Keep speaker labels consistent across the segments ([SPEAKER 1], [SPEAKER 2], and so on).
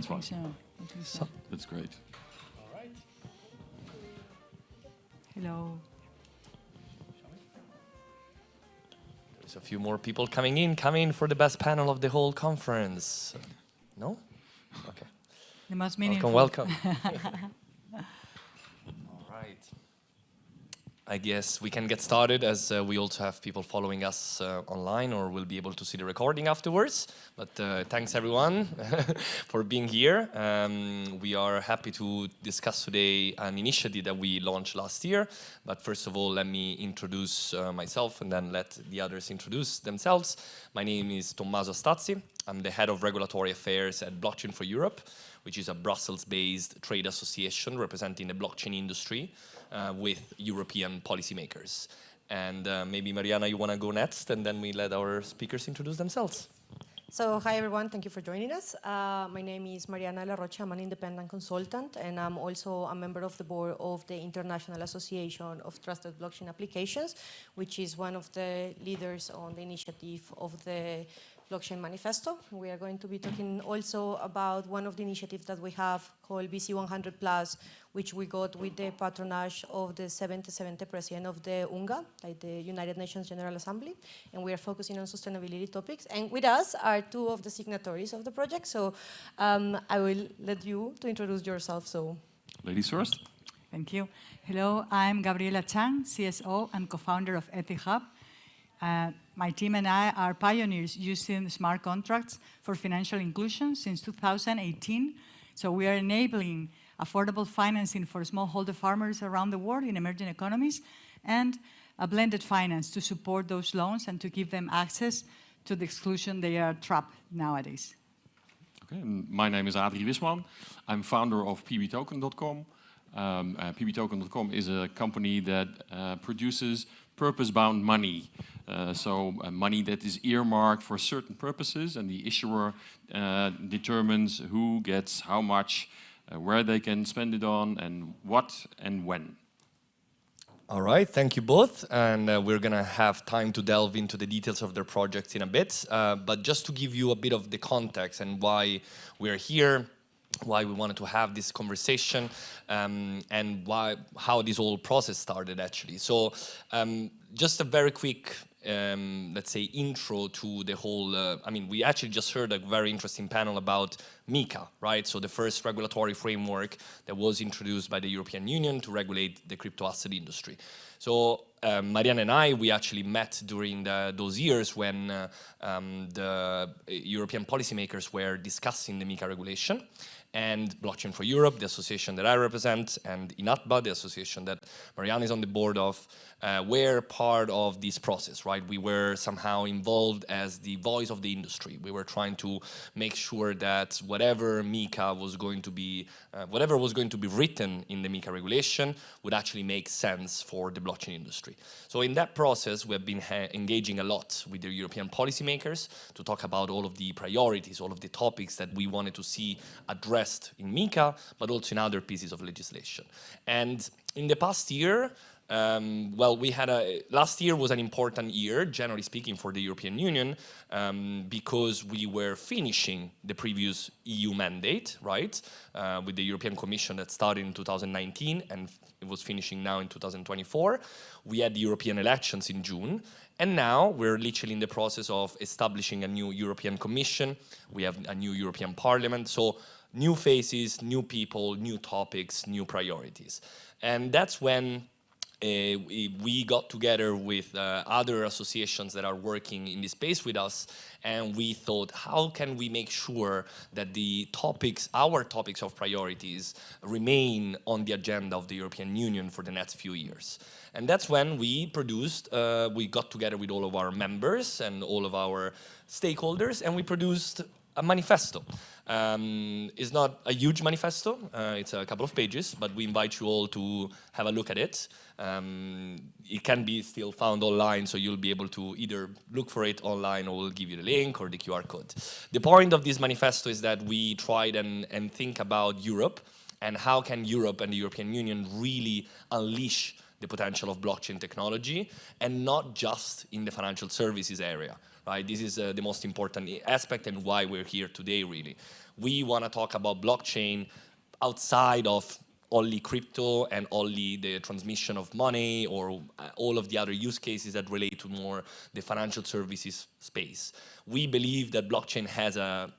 [SPEAKER 1] That's fine.
[SPEAKER 2] So.
[SPEAKER 1] That's great.
[SPEAKER 3] All right.
[SPEAKER 2] Hello.
[SPEAKER 4] There's a few more people coming in for the best panel of the whole conference. No? Okay.
[SPEAKER 2] The most meaningful.
[SPEAKER 4] Welcome. All right. I guess we can get started, as we also have people following us online, or will be able to see the recording afterwards. But thanks everyone for being here. We are happy to discuss today an initiative that we launched last year. But first of all, let me introduce myself and then let the others introduce themselves. My name is Tommaso Stazzi. I'm the head of regulatory affairs at Blockchain for Europe, which is a Brussels-based trade association representing the blockchain industry with European policymakers. And maybe Mariana, you want to go next, and then we let our speakers introduce themselves.
[SPEAKER 5] So, hi everyone, thank you for joining us. My name is Mariana La Rocha, I'm an independent consultant, and I'm also a member of the board of the International Association of Trusted Blockchain Applications, which is one of the leaders on the initiative of the Blockchain Manifesto. We are going to be talking also about one of the initiatives that we have called BC100+, which we got with the patronage of the 77th president of the UNGA, like the United Nations General Assembly, and we are focusing on sustainability topics. And with us are two of the signatories of the project, so I will let you to introduce yourself. So,
[SPEAKER 1] Ladies first.
[SPEAKER 2] Thank you. Hello, I'm Gabriela Chang, CSO and co-founder of EthiHub. My team and I are pioneers using smart contracts for financial inclusion since 2018. So we are enabling affordable financing for smallholder farmers around the world in emerging economies, and a blended finance to support those loans and to give them access to the exclusion they are trapped nowadays.
[SPEAKER 1] Okay, and my name is Adrie Wisman. I'm founder of pbtoken.com. pbtoken.com is a company that produces purpose-bound money. So money that is earmarked for certain purposes, and the issuer determines who gets how much, where they can spend it on, and what and when.
[SPEAKER 4] All right, thank you both. And we're going to have time to delve into the details of their projects in a bit. But just to give you a bit of the context and why we're here, why we wanted to have this conversation, and how this whole process started actually. So just a very quick, let's say, intro to the whole, we actually just heard a very interesting panel about MiCA, right? So the first regulatory framework that was introduced by the European Union to regulate the crypto asset industry. So Mariana and I, we actually met during those years when the European policymakers were discussing the MiCA regulation. And Blockchain for Europe, the association that I represent, and INATBA, the association that Mariana is on the board of, were part of this process, right? We were somehow involved as the voice of the industry. We were trying to make sure that whatever MiCA was going to be, whatever was going to be written in the MiCA regulation would actually make sense for the blockchain industry. So in that process, we have been engaging a lot with the European policymakers to talk about all of the priorities, all of the topics that we wanted to see addressed in MiCA, but also in other pieces of legislation. And in the past year, last year was an important year, generally speaking, for the European Union, because we were finishing the previous EU mandate, right, with the European Commission that started in 2019 and it was finishing now in 2024. We had the European elections in June, and now we're literally in the process of establishing a new European Commission. We have a new European Parliament, so new faces, new people, new topics, new priorities. And that's when we got together with other associations that are working in this space with us, and we thought, how can we make sure that the topics, our topics of priorities, remain on the agenda of the European Union for the next few years? And that's when we got together with all of our members and all of our stakeholders, and we produced a manifesto. It's not a huge manifesto, it's a couple of pages, but we invite you all to have a look at it. It can be still found online, so you'll be able to either look for it online or we'll give you the link or the QR code. The point of this manifesto is that we tried and think about Europe and how can Europe and the European Union really unleash the potential of blockchain technology, and not just in the financial services area, right? This is the most important aspect and why we're here today, really. We want to talk about blockchain outside of only crypto and only the transmission of money or all of the other use cases that relate to more the financial services space. We believe that blockchain has a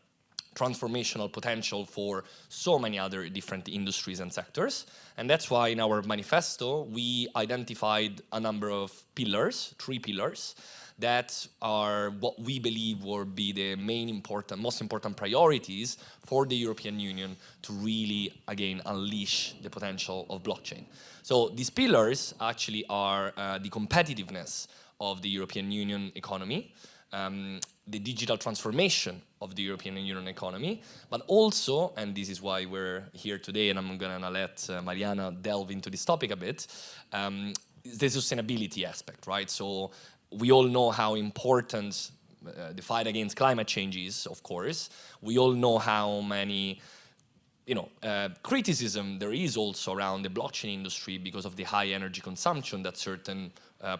[SPEAKER 4] transformational potential for so many other different industries and sectors. And that's why in our manifesto, we identified a number of pillars, 3 pillars, that are what we believe will be the most important priorities for the European Union to really, again, unleash the potential of blockchain. So these pillars actually are the competitiveness of the European Union economy, the digital transformation of the European Union economy, but also, and this is why we're here today, and I'm gonna let Mariana delve into this topic a bit, the sustainability aspect, right? So we all know how important the fight against climate change is, of course. We all know how many criticism there is also around the blockchain industry because of the high energy consumption that certain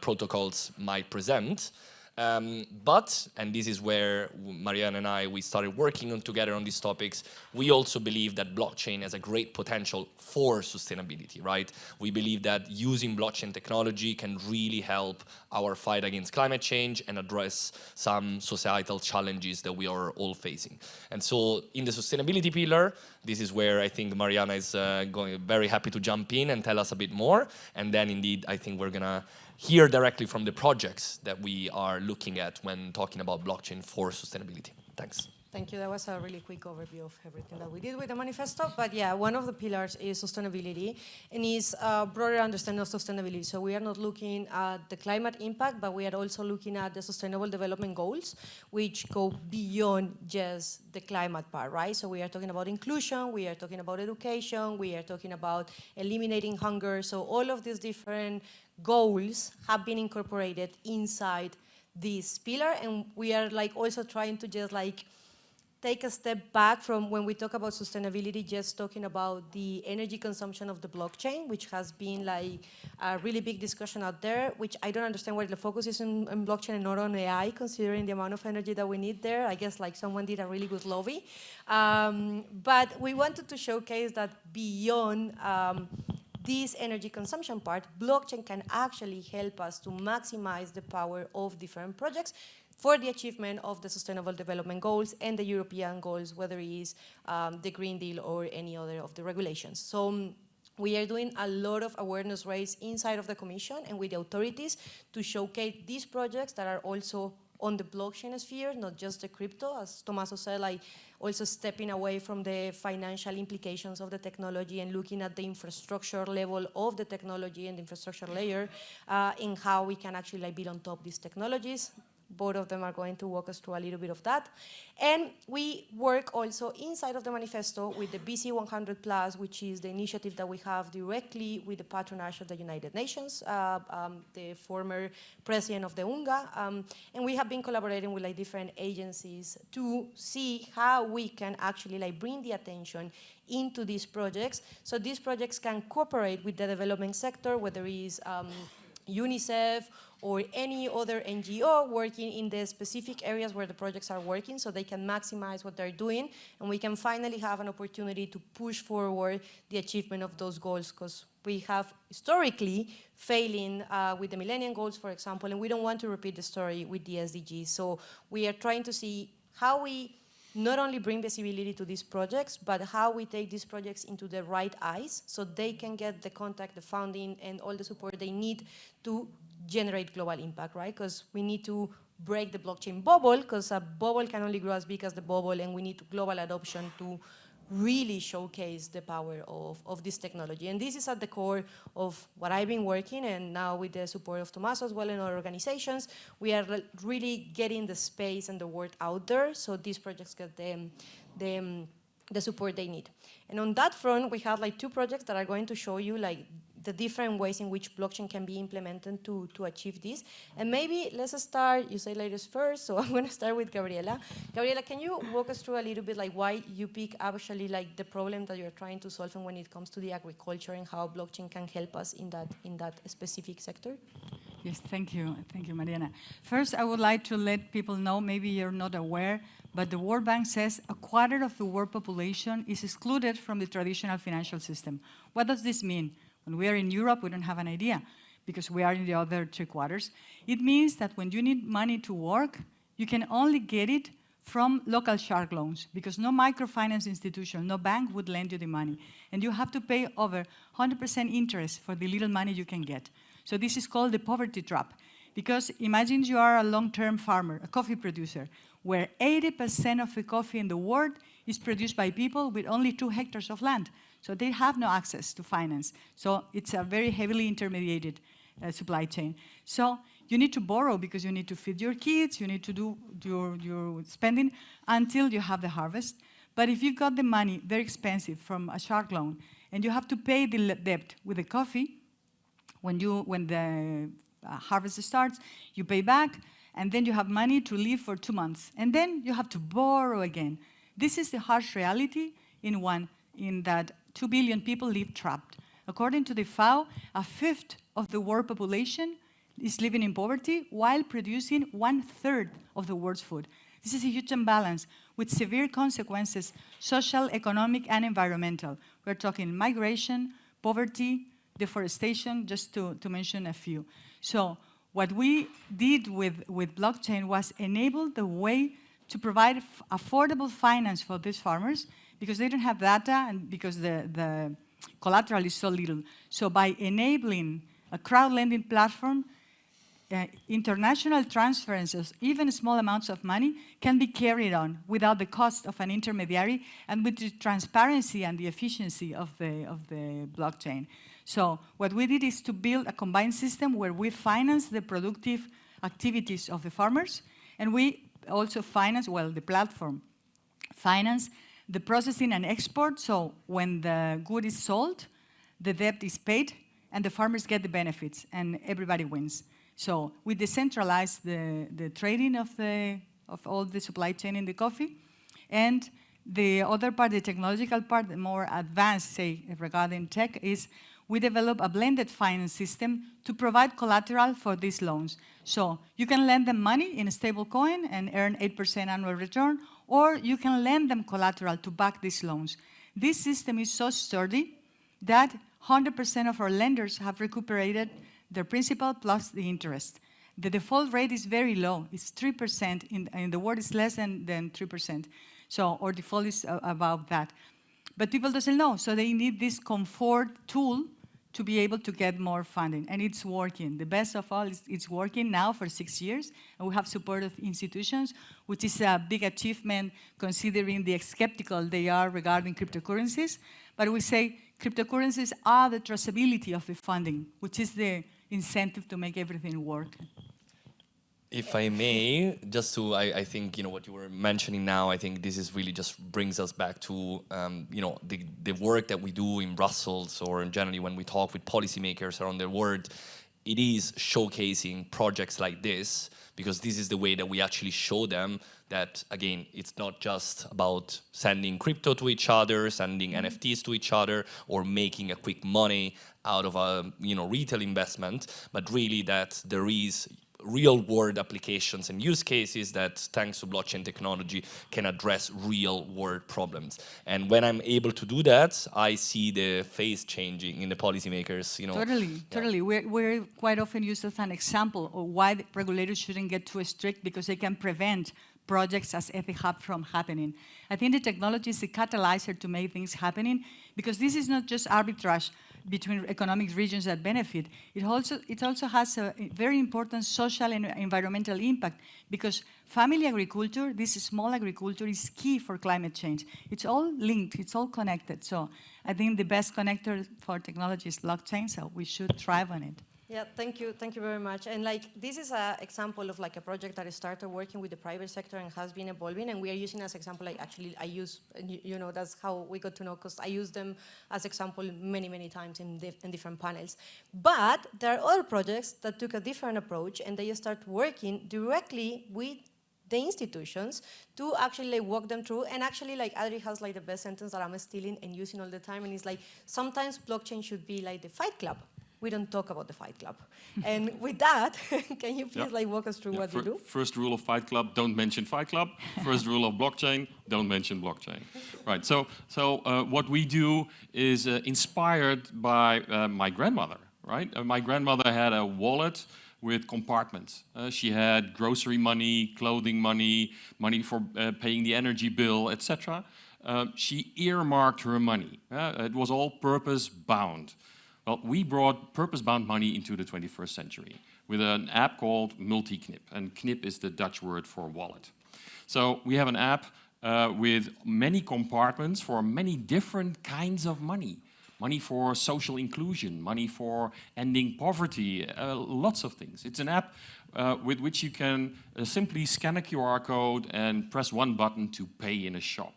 [SPEAKER 4] protocols might present. But, and this is where Marianne and we started working together on these topics, we also believe that blockchain has a great potential for sustainability, right? We believe that using blockchain technology can really help our fight against climate change and address some societal challenges that we are all facing. And so in the sustainability pillar, this is where I think Mariana is very happy to jump in and tell us a bit more. And then indeed, I think we're gonna hear directly from the projects that we are looking at when talking about blockchain for sustainability. Thanks.
[SPEAKER 5] Thank you. That was a really quick overview of everything that we did with the manifesto. But yeah, one of the pillars is sustainability, and is a broader understanding of sustainability. So we are not looking at the climate impact, but we are also looking at the Sustainable Development Goals, which go beyond just the climate part, right? So we are talking about inclusion, we are talking about education, we are talking about eliminating hunger. So all of these different goals have been incorporated inside this pillar, and we are also trying to just take a step back from when we talk about sustainability, just talking about the energy consumption of the blockchain, which has been a really big discussion out there, which I don't understand why the focus is on blockchain and not on AI, considering the amount of energy that we need there. I guess someone did a really good lobby. But we wanted to showcase that beyond this energy consumption part, blockchain can actually help us to maximize the power of different projects for the achievement of the Sustainable Development Goals and the European goals, whether it is the Green Deal or any other of the regulations. So we are doing a lot of awareness raise inside of the Commission and with the authorities to showcase these projects that are also on the blockchain sphere, not just the crypto, as Tommaso said, also stepping away from the financial implications of the technology and looking at the infrastructure level of the technology and the infrastructure layer in how we can actually build on top of these technologies. Both of them are going to walk us through a little bit of that. And we work also inside of the manifesto with the BC 100+, which is the initiative that we have directly with the patronage of the United Nations, the former president of the UNGA. And we have been collaborating with different agencies to see how we can actually bring the attention into these projects. So these projects can cooperate with the development sector, whether it is UNICEF or any other NGO working in the specific areas where the projects are working, so they can maximize what they're doing, and we can finally have an opportunity to push forward the achievement of those goals, because we have historically failing with the Millennium Goals, for example, and we don't want to repeat the story with the SDGs. So we are trying to see how we not only bring visibility to these projects, but how we take these projects into the right eyes so they can get the contact, the funding, and all the support they need to generate global impact, right? Because we need to break the blockchain bubble, because a bubble can only grow as big as the bubble, and we need global adoption to really showcase the power of this technology. And this is at the core of what I've been working, and now with the support of Tommaso as well and other organizations, we are really getting the space and the word out there so these projects get the support they need. And on that front, we have 2 projects that are going to show you the different ways in which blockchain can be implemented to achieve this. And maybe let's start, you say ladies first, so I'm going to start with Gabriela. Gabriela, can you walk us through a little bit like why you pick actually like the problem that you're trying to solve and when it comes to the agriculture and how blockchain can help us in that specific sector?
[SPEAKER 2] Yes, thank you, Mariana. First, I would like to let people know, maybe you're not aware, but the World Bank says a quarter of the world population is excluded from the traditional financial system. What does this mean? When we are in Europe, we don't have an idea because we are in the other 3 quarters. It means that when you need money to work, you can only get it from local shark loans because no microfinance institution, no bank would lend you the money. And you have to pay over 100% interest for the little money you can get. So this is called the poverty trap. Because imagine you are a long-term farmer, a coffee producer, where 80% of the coffee in the world is produced by people with only 2 hectares of land. So they have no access to finance. So it's a very heavily intermediated supply chain. So you need to borrow because you need to feed your kids, you need to do your spending until you have the harvest. But if you got the money very expensive from a shark loan and you have to pay the debt with the coffee, when the harvest starts, you pay back, and then you have money to live for 2 months. And then you have to borrow again. This is the harsh reality in that 2 billion people live trapped. According to the FAO, a fifth of the world population is living in poverty while producing 1/3 of the world's food. This is a huge imbalance with severe consequences, social, economic, and environmental. We're talking migration, poverty, deforestation, just to mention a few. So what we did with blockchain was enable the way to provide affordable finance for these farmers because they don't have data and because the collateral is so little. So by enabling a crowd lending platform, international transferences, even small amounts of money, can be carried on without the cost of an intermediary and with the transparency and the efficiency of the blockchain. So what we did is to build a combined system where we finance the productive activities of the farmers, and we also finance, well, the platform finance the processing and export, so when the good is sold, the debt is paid, and the farmers get the benefits, and everybody wins. So we decentralize the trading of all the supply chain in the coffee, and the other part, the technological part, the more advanced, say, regarding tech, is we develop a blended finance system to provide collateral for these loans. So you can lend them money in a stable coin and earn 8% annual return, or you can lend them collateral to back these loans. This system is so sturdy that 100% of our lenders have recuperated their principal plus the interest. The default rate is very low. It's 3%. In the world, it's less than 3%. So our default is about that. But people doesn't know, so they need this comfort tool to be able to get more funding, and it's working. The best of all is it's working now for 6 years, and we have support of institutions, which is a big achievement considering the skeptical they are regarding cryptocurrencies. But we say cryptocurrencies are the traceability of the funding, which is the incentive to make everything work.
[SPEAKER 4] If I may, just to, I think, what you were mentioning now, I think this is really just brings us back to, the work that we do in Brussels or generally when we talk with policymakers around the world. It is showcasing projects like this because this is the way that we actually show them that, again, it's not just about sending crypto to each other, sending NFTs to each other, or making a quick money out of a, retail investment, but really that there is real-world applications and use cases that, thanks to blockchain technology, can address real-world problems. And when I'm able to do that, I see the face changing in the policymakers.
[SPEAKER 2] Totally. We're quite often used as an example of why the regulators shouldn't get too strict because they can prevent projects as EthiHub from happening. I think the technology is a catalyzer to make things happening because this is not just arbitrage between economic regions that benefit. It also has a very important social and environmental impact because family agriculture, this small agriculture, is key for climate change. It's all linked, it's all connected. So I think the best connector for technology is blockchain, so we should thrive on it.
[SPEAKER 5] Yeah, thank you very much. And like this is an example of like a project that I started working with the private sector and has been evolving. And we are using as example, like actually I use, you know, that's how we got to know, because I use them as example many times in different panels. But there are other projects that took a different approach and they start working directly with the institutions to actually like walk them through. And actually like Adri has like the best sentence that I'm stealing and using all the time, and it's like sometimes blockchain should be like the Fight Club. We don't talk about the Fight Club. And with that, can you please like walk us through what you do?
[SPEAKER 1] First rule of Fight Club, don't mention Fight Club. First rule of blockchain, don't mention blockchain. Right, so what we do is inspired by my grandmother, right? My grandmother had a wallet with compartments. She had grocery money, clothing money, money for paying the energy bill, etc. She earmarked her money. It was all purpose-bound. Well, we brought purpose-bound money into the 21st century with an app called Multi-Knip, and knip is the Dutch word for wallet. So we have an app with many compartments for many different kinds of money. Money for social inclusion, money for ending poverty, lots of things. It's an app with which you can simply scan a QR code and press one button to pay in a shop.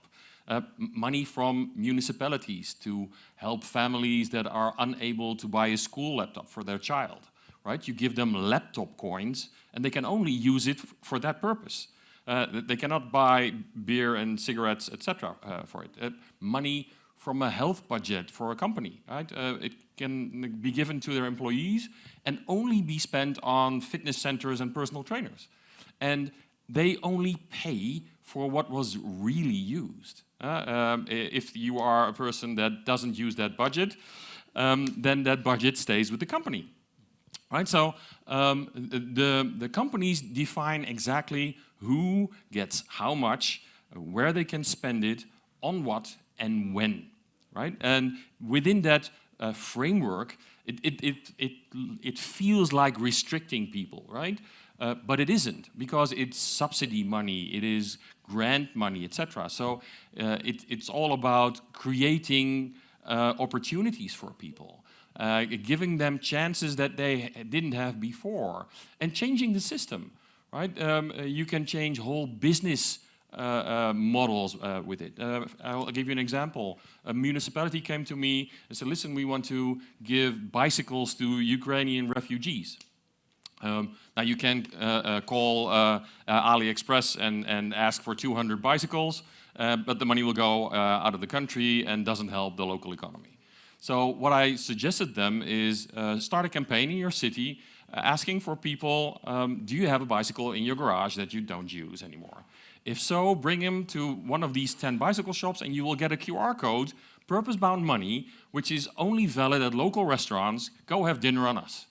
[SPEAKER 1] Money from municipalities to help families that are unable to buy a school laptop for their child, right? You give them laptop coins and they can only use it for that purpose. They cannot buy beer and cigarettes, etc. For it. Money from a health budget for a company, right? It can be given to their employees and only be spent on fitness centers and personal trainers. And they only pay for what was really used. If you are a person that doesn't use that budget, then that budget stays with the company. Right, so the companies define exactly who gets how much, where they can spend it, on what and when, right? And within that framework, it feels like restricting people, right? But it isn't, because it's subsidy money, it is grant money, etc. So it's all about creating opportunities for people, giving them chances that they didn't have before, and changing the system, right? You can change whole business models with it. I'll give you an example. A municipality came to me and said, listen, we want to give bicycles to Ukrainian refugees. Now you can call AliExpress and ask for 200 bicycles, but the money will go out of the country and doesn't help the local economy. So what I suggested them is start a campaign in your city asking for people, do you have a bicycle in your garage that you don't use anymore? If so, bring him to one of these 10 bicycle shops and you will get a QR code, purpose-bound money, which is only valid at local restaurants. Go have dinner on us.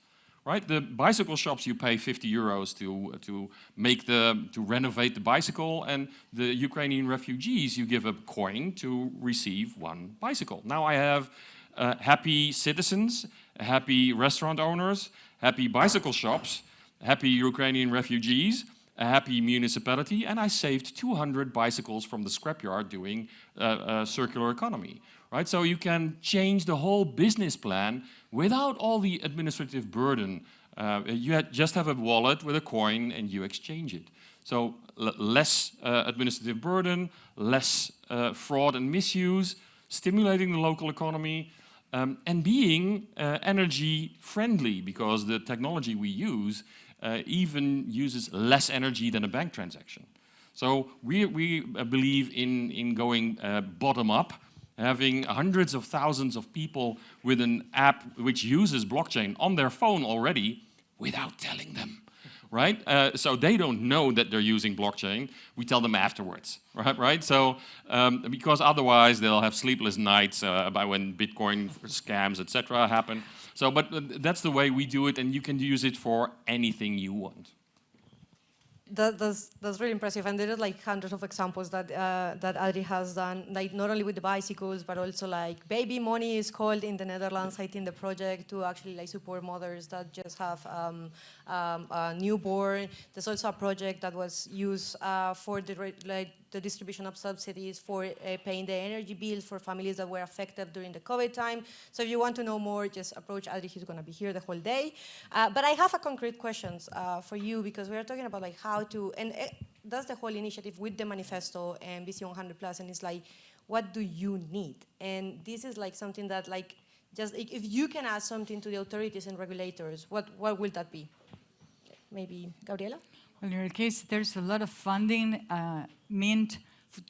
[SPEAKER 1] Right, the bicycle shops, you pay 50 euros to renovate the bicycle, and the Ukrainian refugees, you give a coin to receive one bicycle. Now I have happy citizens, happy restaurant owners, happy bicycle shops, happy Ukrainian refugees, a happy municipality, and I saved 200 bicycles from the scrapyard doing circular economy. Right, so you can change the whole business plan without all the administrative burden. You just have a wallet with a coin and you exchange it. So less administrative burden, less fraud and misuse, stimulating the local economy, and being energy friendly, because the technology we use even uses less energy than a bank transaction. So we believe in going bottom up, having hundreds of thousands of people with an app which uses blockchain on their phone already without telling them, right? So they don't know that they're using blockchain. We tell them afterwards, right? So because otherwise they'll have sleepless nights by when Bitcoin scams, etc. happen. So, but that's the way we do it, and you can use it for anything you want.
[SPEAKER 5] That's really impressive, and there are like hundreds of examples that that Adri has done, like not only with the bicycles, but also like baby money is called in the Netherlands, I think, the project to actually like support mothers that just have a newborn. There's also a project that was used for the the distribution of subsidies, for paying the energy bills for families that were affected during the COVID time. So if you want to know more, just approach Adri. He's going to be here the whole day. But I have a concrete questions for you, because we are talking about like how to, and that's the whole initiative with the Manifesto and Vision 100 Plus, and it's like, what do you need? And this is like something that like, just if you can ask something to the authorities and regulators, what will that be? Maybe Gabriela?
[SPEAKER 2] Well, in your case, there's a lot of funding meant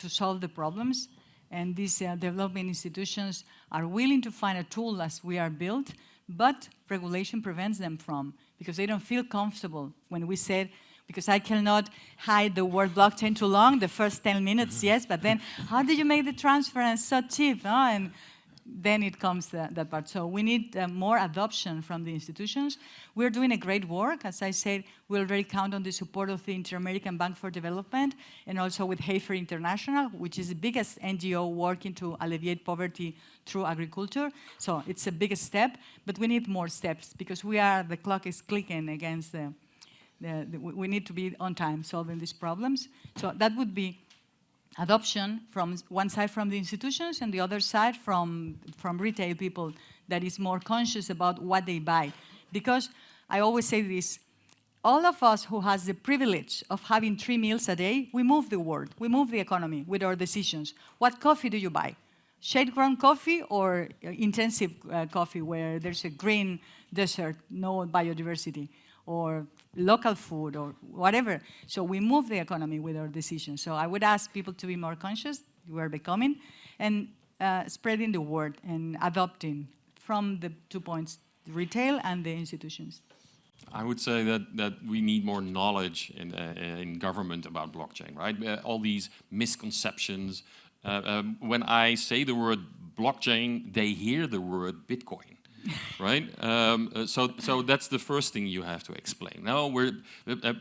[SPEAKER 2] to solve the problems, and these development institutions are willing to find a tool as we are built, but regulation prevents them from, because they don't feel comfortable when we said, because I cannot hide the word blockchain too long, the first 10 minutes, yes, but then how do you make the transfer and so cheap? Huh? And then it comes that part. So we need more adoption from the institutions. We're doing a great work. As I said, we already count on the support of the Inter-American Bank for Development, and also with Hafer International, which is the biggest NGO working to alleviate poverty through agriculture. So it's a big step, but we need more steps, because the clock is clicking against we need to be on time solving these problems. So that would be adoption from one side from the institutions, and the other side from retail people that is more conscious about what they buy. Because I always say this, all of us who has the privilege of having 3 meals a day, we move the world, we move the economy with our decisions. What coffee do you buy? Shade-grown coffee or intensive coffee where there's a green desert, no biodiversity? Or local food, or whatever. So we move the economy with our decisions. So I would ask people to be more conscious, we're becoming, and spreading the word and adopting from the 2 points, the retail and the institutions.
[SPEAKER 1] I would say that we need more knowledge in government about blockchain, right? All these misconceptions. When I say the word blockchain, they hear the word Bitcoin. Right, so that's the first thing you have to explain. Now,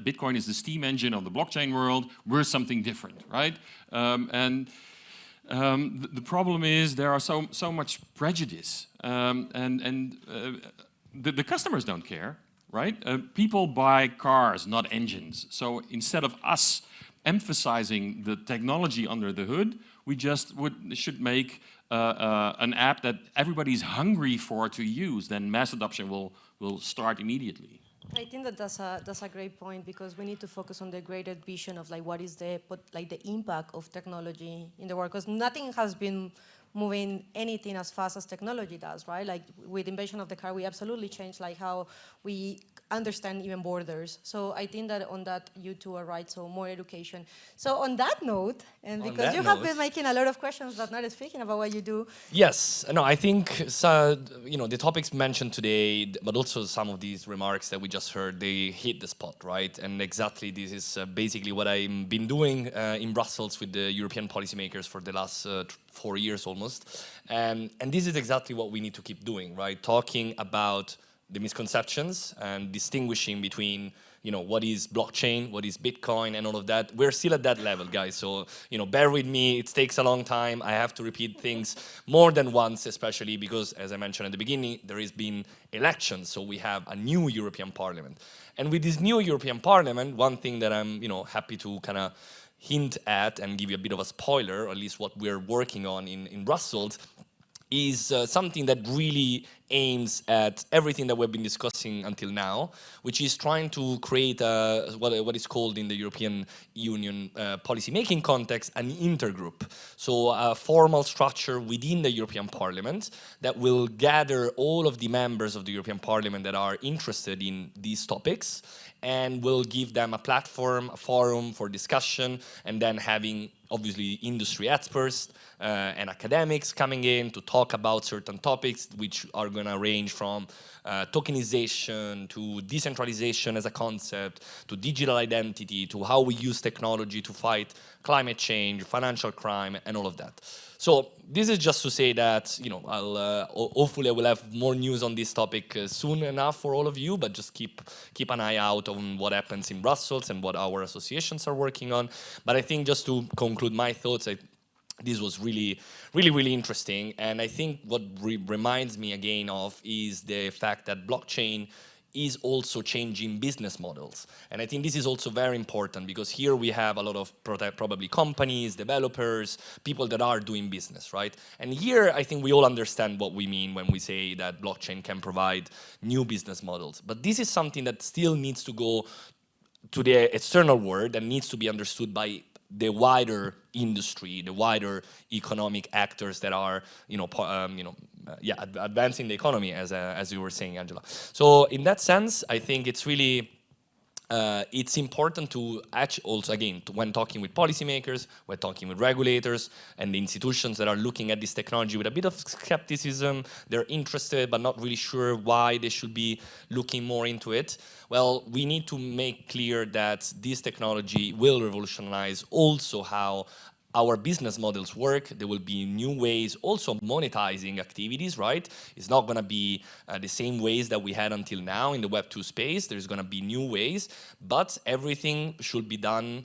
[SPEAKER 1] Bitcoin is the steam engine of the blockchain world. We're something different, right? The problem is there are so much prejudice, and the customers don't care, right? People buy cars, not engines. So instead of us emphasizing the technology under the hood, we just should make an app that everybody's hungry for to use. Then mass adoption will start immediately.
[SPEAKER 5] I think that that's a great point, because we need to focus on the greater vision of like what is the impact of technology in the world, because nothing has been moving anything as fast as technology does, right? Like with the invention of the car, we absolutely changed like how we understand even borders. So I think that on that you two are right, so more education. So on that note, and because you have been making a lot of questions but not speaking about what you do.
[SPEAKER 4] Yes, no, I think so, the topics mentioned today, but also some of these remarks that we just heard, they hit the spot, right? And exactly this is basically what I've been doing in Brussels with the European policymakers for the last 4 years almost. And this is exactly what we need to keep doing, right? Talking about the misconceptions and distinguishing between, what is blockchain, what is Bitcoin, and all of that. We're still at that level, guys. So, bear with me. It takes a long time. I have to repeat things more than once, especially because, as I mentioned at the beginning, there has been elections. So we have a new European Parliament. And with this new European Parliament, one thing that I'm, happy to kind of hint at and give you a bit of a spoiler, or at least what we're working on in Brussels, is something that really aims at everything that we've been discussing until now, which is trying to create what is called in the European Union policy-making context an intergroup. So a formal structure within the European Parliament that will gather all of the members of the European Parliament that are interested in these topics, and will give them a platform, a forum for discussion, and then having obviously industry experts and academics coming in to talk about certain topics, which are going to range from tokenization to decentralization as a concept, to digital identity, to how we use technology to fight climate change, financial crime, and all of that. So this is just to say that, hopefully I will have more news on this topic soon enough for all of you, but just keep an eye out on what happens in Brussels and what our associations are working on. But I think just to conclude my thoughts, this was really, really, really interesting. And I think what reminds me again of is the fact that blockchain is also changing business models. And I think this is also very important because here we have a lot of probably companies, developers, people that are doing business, right? And here I think we all understand what we mean when we say that blockchain can provide new business models. But this is something that still needs to go to the external world and needs to be understood by the wider industry, the wider economic actors that are, advancing the economy, as you were saying, Angela. So in that sense, I think it's really it's important to actually also, again, when talking with policymakers, when talking with regulators and the institutions that are looking at this technology with a bit of skepticism, they're interested but not really sure why they should be looking more into it. Well, we need to make clear that this technology will revolutionize also how our business models work. There will be new ways also monetizing activities, right? It's not going to be the same ways that we had until now in the Web2 space. There's going to be new ways, but everything should be done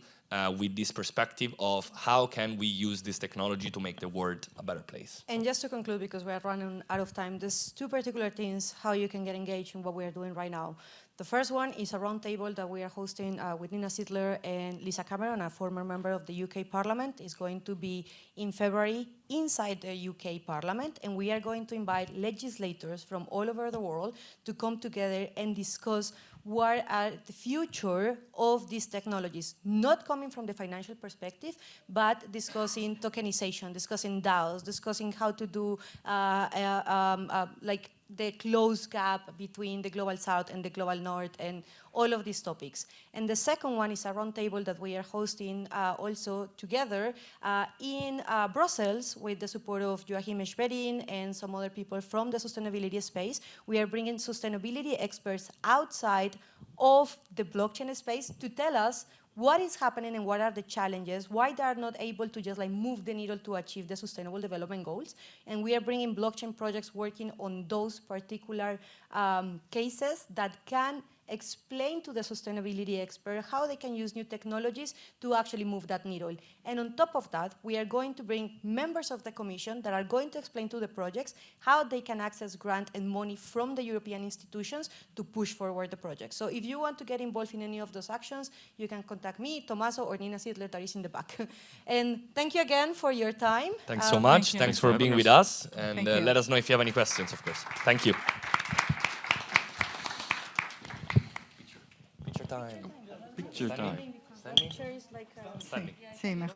[SPEAKER 4] with this perspective of how can we use this technology to make the world a better place.
[SPEAKER 5] And just to conclude, because we are running out of time, there's two particular things how you can get engaged in what we are doing right now. The first one is a roundtable that we are hosting with Nina Sidler and Lisa Cameron, a former member of the UK Parliament. It's going to be in February inside the UK Parliament, and we are going to invite legislators from all over the world to come together and discuss what are the future of these technologies, not coming from the financial perspective, but discussing tokenization, discussing DAOs, discussing how to do like the close gap between the global south and the global north and all of these topics. And the second one is a roundtable that we are hosting also together in Brussels with the support of Joachim Schwerin and some other people from the sustainability space. We are bringing sustainability experts outside of the blockchain space to tell us what is happening and what are the challenges, why they are not able to just like move the needle to achieve the sustainable development goals. And we are bringing blockchain projects working on those particular cases that can explain to the sustainability expert how they can use new technologies to actually move that needle. And on top of that, we are going to bring members of the Commission that are going to explain to the projects how they can access grant and money from the European institutions to push forward the project. So if you want to get involved in any of those actions, you can contact me, Tommaso, or Nina Sidler that is in the back. And thank you again for your time.
[SPEAKER 4] Thanks so much.
[SPEAKER 2] Thank you.
[SPEAKER 4] Thanks for being with us. And
[SPEAKER 2] Thank you.
[SPEAKER 4] let us know if you have any questions, of course. Thank you. Picture time.
[SPEAKER 1] Picture time.
[SPEAKER 4] Standing?
[SPEAKER 5] Picture is like
[SPEAKER 4] Standing.
[SPEAKER 2] Sí, mejor.